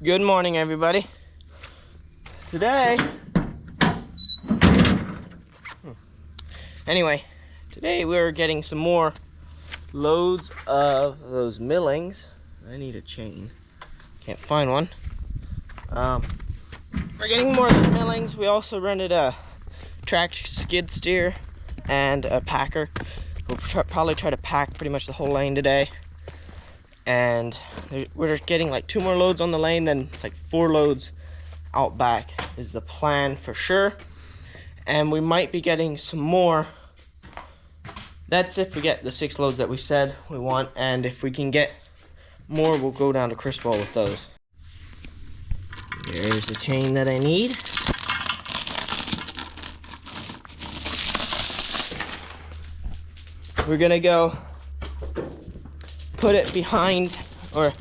Good morning, everybody. Today, we're getting some more loads of those millings. I need a chain. Can't find one. We're getting more of the millings. We also rented a track skid steer and a packer. We'll probably try to pack pretty much the whole lane today. And we're getting like 2 more loads on the lane, then like 4 loads out back is the plan for sure. And we might be getting some more. That's if we get the 6 loads that we said we want, and if we can get more, we'll go down to Criswell with those. There's the chain that I need. We're gonna go put it behind, or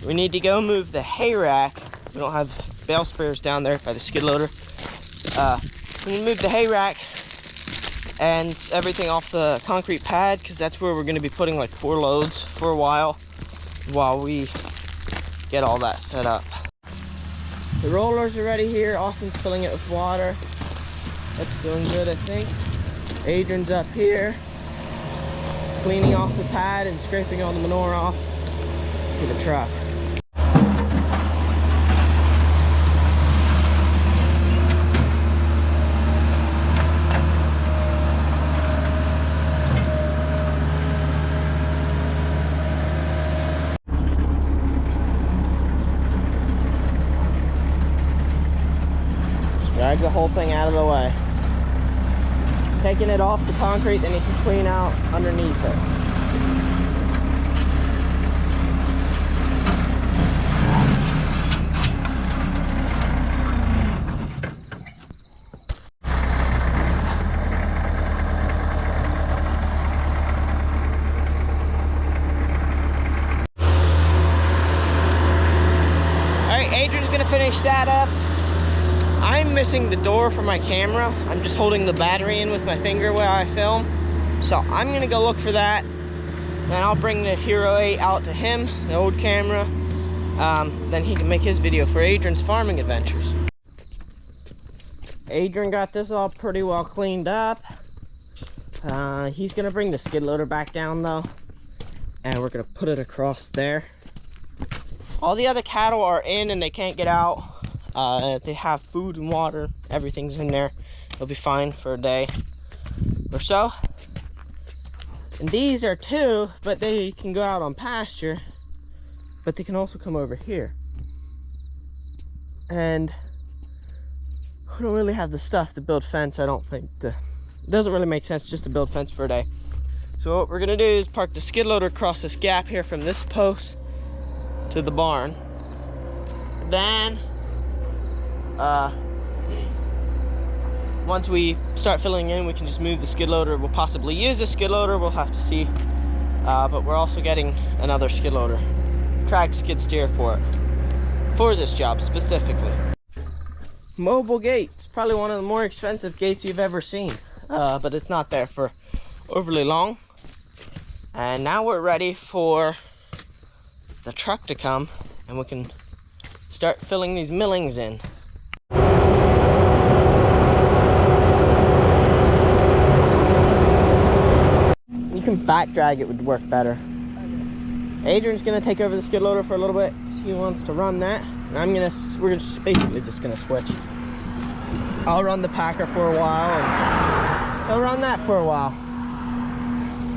we need to go move the hay rack. We don't have bale sprayers down there by the skid loader. We move the hay rack and everything off the concrete pad, because that's where we're going to be putting like 4 loads for a while we get all that set up. The rollers are ready here. Austin's filling it with water. That's doing good, I think. Adrian's up here cleaning off the pad and scraping all the manure off to the truck. Just drag the whole thing out of the way. Taking it off the concrete, then you can clean out underneath it. Alright, Adrian's gonna finish that up. I'm missing the door for my camera. I'm just holding the battery in with my finger while I film. So I'm gonna go look for that. And I'll bring the Hero 8 out to him, the old camera. Then he can make his video for Adrian's farming adventures. Adrian got this all pretty well cleaned up. He's gonna bring the skid loader back down though. And we're gonna put it across there. All the other cattle are in and they can't get out. They have food and water, everything's in there. They'll be fine for a day or so. And these are 2, but they can go out on pasture, but they can also come over here. And we don't really have the stuff to build fence, I don't think. It doesn't really make sense just to build fence for a day. So what we're gonna do is park the skid loader across this gap here from this post to the barn. Then once we start filling in, we can just move the skid loader. We'll possibly use the skid loader, we'll have to see. But we're also getting another skid loader, track skid steer for this job specifically. Mobile gate. It's probably one of the more expensive gates you've ever seen, but it's not there for overly long. And now we're ready for the truck to come and we can start filling these millings in. You can back drag, it would work better. Adrian's gonna take over the skid loader for a little bit. He wants to run that, and we're just basically just gonna switch. I'll run the packer for a while, and he'll run that for a while.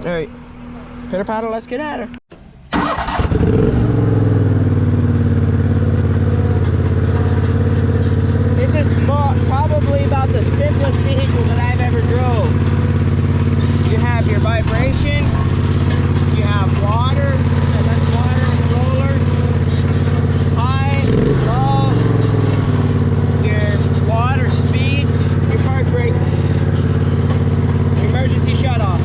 All right, pitter paddle, let's get at her. This is probably about the simplest vehicle that I've ever drove. You have your vibration, you have water, and that's water in the rollers, high, low, your water speed, your park brake, your emergency shutoff.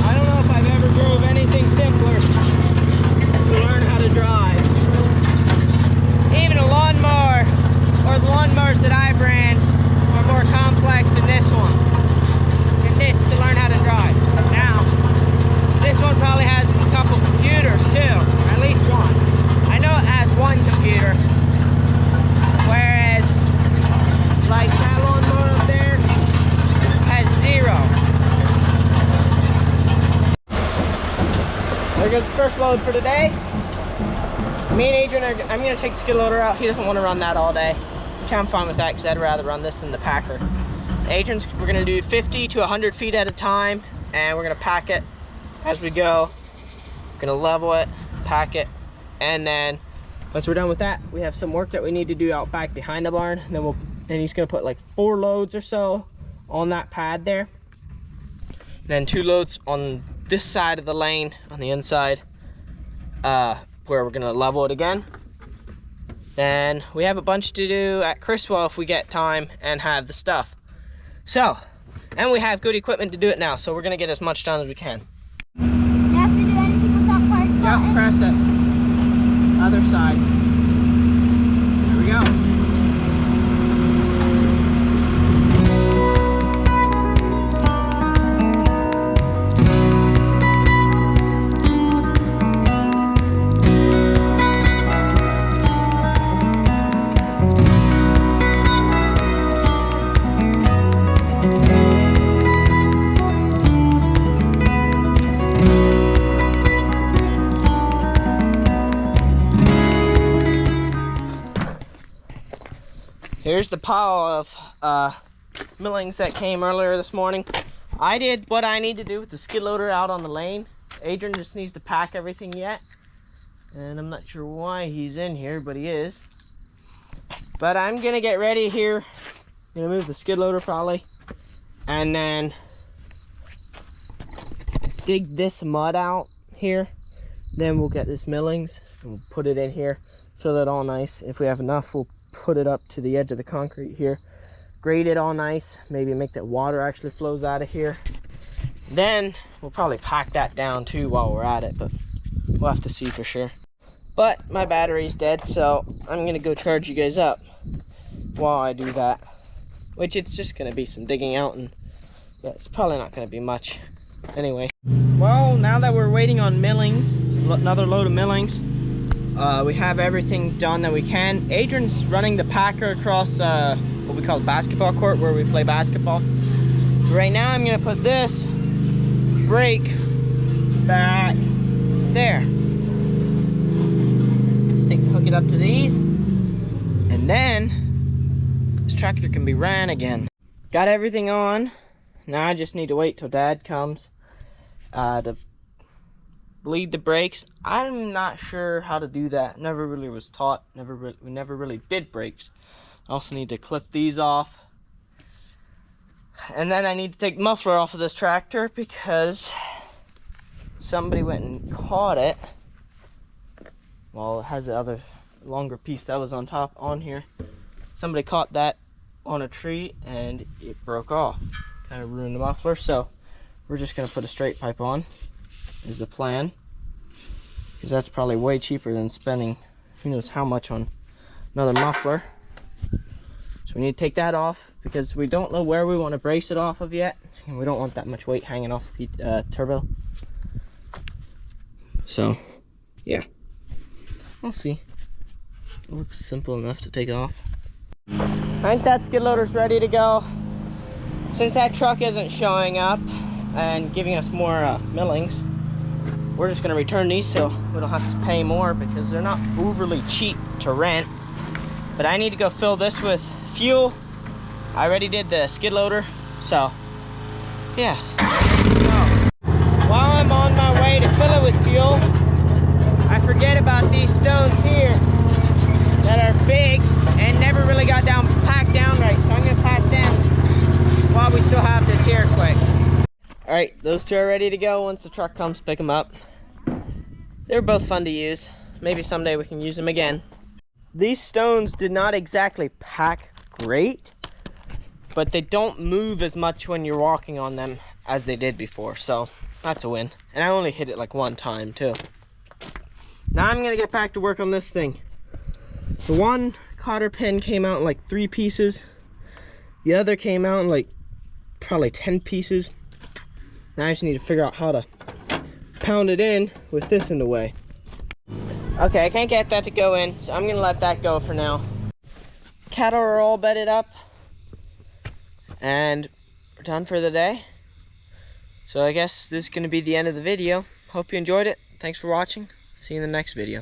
I don't know if I've ever drove anything simpler to first load for today. Me and Adrian I'm gonna take the skid loader out. He doesn't want to run that all day, which I'm fine with that because I'd rather run this than the packer. We're gonna do 50 to 100 feet at a time, and we're gonna pack it as we go. We're gonna level it, pack it, and then once we're done with that, we have some work that we need to do out back behind the barn. And then he's gonna put like 4 loads or so on that pad there. Then 2 loads on this side of the lane on the inside, where we're gonna level it again. Then we have a bunch to do at Criswell if we get time and have the stuff. So, and we have good equipment to do it now, so we're gonna get as much done as we can. You have to do anything without part button? Yep, press it. Other side. There we go. Here's the pile of millings that came earlier this morning. I did what I need to do with the skid loader out on the lane. Adrian just needs to pack everything yet. And I'm not sure why he's in here, but he is. But I'm gonna get ready here. I'm gonna move the skid loader probably. And then dig this mud out here. Then we'll get this millings and we'll put it in here. Fill it all nice. If we have enough, we'll put it up to the edge of the concrete here, grate it all nice, maybe make that water actually flows out of here. Then we'll probably pack that down too while we're at it, but we'll have to see for sure. But my battery's dead, so I'm gonna go charge you guys up while I do that, which it's just gonna be some digging out, and yeah, it's probably not gonna be much anyway. Well, now that we're waiting on millings, another load of millings, we have everything done that we can. Adrian's running the packer across what we call the basketball court where we play basketball. Right now I'm gonna put this brake back there. Hook it up to these, and then this tractor can be ran again. Got everything on. Now I just need to wait till Dad comes to bleed the brakes. I'm not sure how to do that. Never really was taught. We never really did brakes. I also need to clip these off. And then I need to take the muffler off of this tractor because somebody went and caught it. Well, it has the other longer piece that was on top on here. Somebody caught that on a tree and it broke off. Kind of ruined the muffler, so we're just gonna put a straight pipe on, is the plan. Because that's probably way cheaper than spending who knows how much on another muffler. So we need to take that off because we don't know where we want to brace it off of yet. And we don't want that much weight hanging off the turbo. So, yeah. We'll see. It looks simple enough to take off. I think that skid loader's ready to go. Since that truck isn't showing up and giving us more millings, we're just gonna return these so we don't have to pay more because they're not overly cheap to rent. But I need to go fill this with fuel. I already did the skid loader, so yeah. While I'm on my way to fill it with fuel, I forget about these stones here that are big and never really got packed down right. So I'm gonna pack them while we still have this here quick. All right, those two are ready to go once the truck comes pick them up. They're both fun to use. Maybe someday we can use them again. These stones did not exactly pack great, but they don't move as much when you're walking on them as they did before, so that's a win. And I only hit it like one time too. Now I'm gonna get back to work on this thing. The one cotter pin came out in like 3 pieces. The other came out in like probably 10 pieces. Now I just need to figure out how to pound it in with this in the way. Okay, I can't get that to go in, so I'm gonna let that go for now. Cattle are all bedded up and we're done for the day. So I guess this is gonna be the end of the video. Hope you enjoyed it. thanks for watching. See you in the next video.